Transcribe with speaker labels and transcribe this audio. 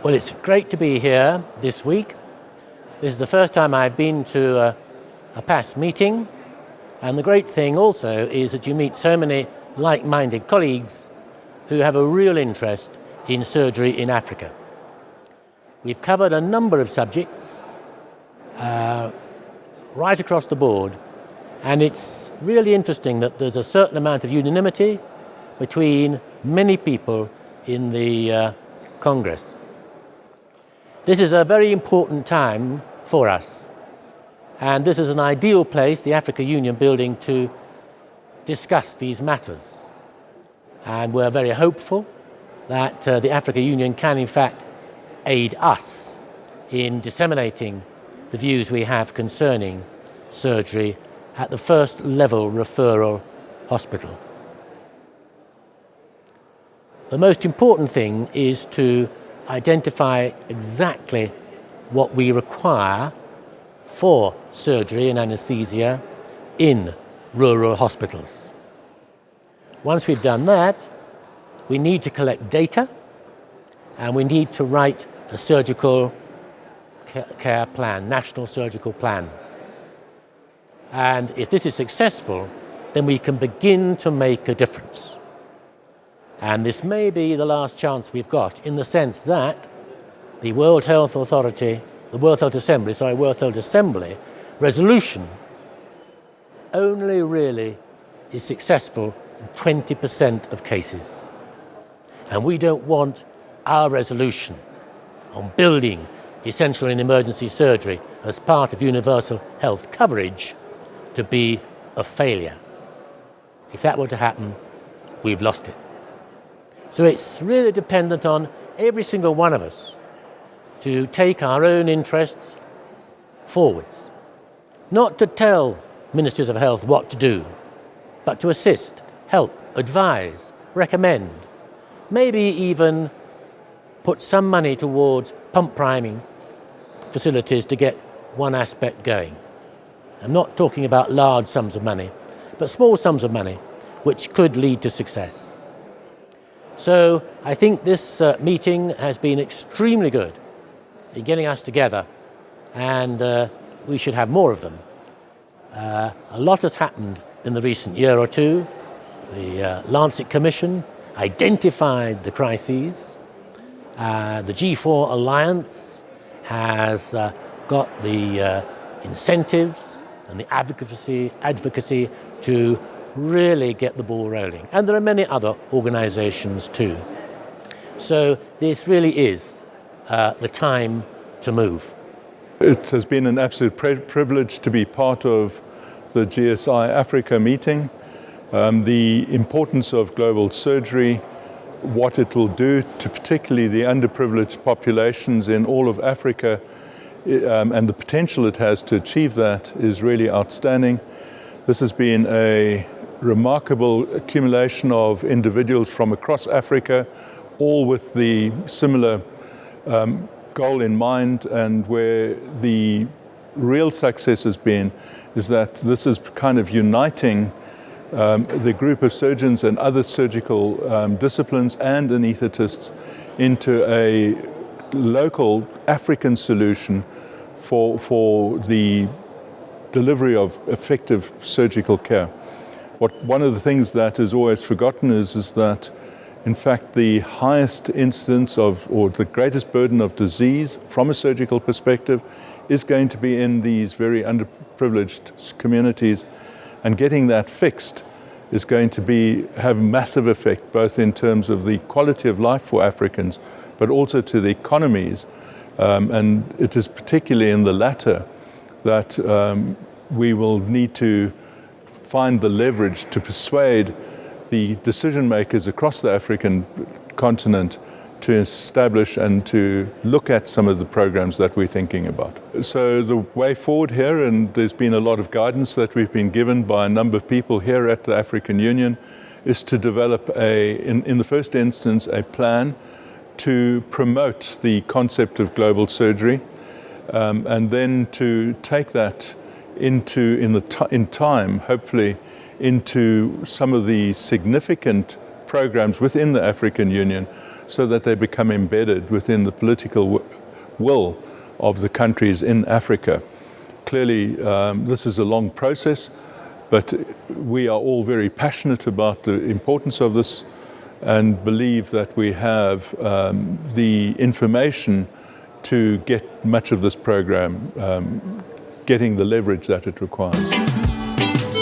Speaker 1: Well, it's great to be here this week. This is the first time I've been to a PAAS meeting, and the great thing also is that you meet so many like-minded colleagues who have a real interest in surgery in Africa. We've covered a number of subjects right across the board, and it's really interesting that there's a certain amount of unanimity between many people in the Congress. This is a very important time for us, and this is an ideal place, the Africa Union building, to discuss these matters. And we're very hopeful that the Africa Union can in fact aid us in disseminating the views we have concerning surgery at the first level referral hospital. The most important thing is to identify exactly what we require for surgery and anesthesia in rural hospitals. Once we've done that, we need to collect data and we need to write a surgical care plan, national surgical plan. And if this is successful, then we can begin to make a difference. And this may be the last chance we've got, in the sense that the World Health Assembly resolution only really is successful in 20% of cases. And we don't want our resolution on building essential and emergency surgery as part of universal health coverage to be a failure. If that were to happen, we've lost it. So it's really dependent on every single one of us to take our own interests forwards. Not to tell ministries of health what to do, but to assist, help, advise, recommend, maybe even put some money towards pump priming facilities to get one aspect going. I'm not talking about large sums of money, but small sums of money which could lead to success. So I think this meeting has been extremely good in getting us together, and we should have more of them. A lot has happened in the recent year or two. The Lancet Commission identified the crises. The G4 Alliance has got the incentives and the advocacy to really get the ball rolling. And there are many other organizations too. So this really is the time to move.
Speaker 2: It has been an absolute privilege to be part of the GSI Africa meeting. The importance of global surgery, what it will do to particularly the underprivileged populations in all of Africa, and the potential it has to achieve that is really outstanding. This has been a remarkable accumulation of individuals from across Africa, all with the similar goal in mind, and where the real success has been is that this is kind of uniting the group of surgeons and other surgical disciplines and anaesthetists into a local African solution for the delivery of effective surgical care. One of the things that is always forgotten is that, in fact, the highest incidence of, or the greatest burden of disease from a surgical perspective is going to be in these very underprivileged communities, and getting that fixed is going to have massive effect, both in terms of the quality of life for Africans, but also to the economies. And it is particularly in the latter that we will need to find the leverage to persuade the decision makers across the African continent to establish and to look at some of the programs that we're thinking about. So the way forward here, and there's been a lot of guidance that we've been given by a number of people here at the African Union, is to develop in the first instance, a plan to promote the concept of global surgery, and then to take that in time, hopefully, into some of the significant programs within the African Union so that they become embedded within the political will of the countries in Africa. Clearly, this is a long process, but we are all very passionate about the importance of this and believe that we have the information to get much of this program getting the leverage that it requires.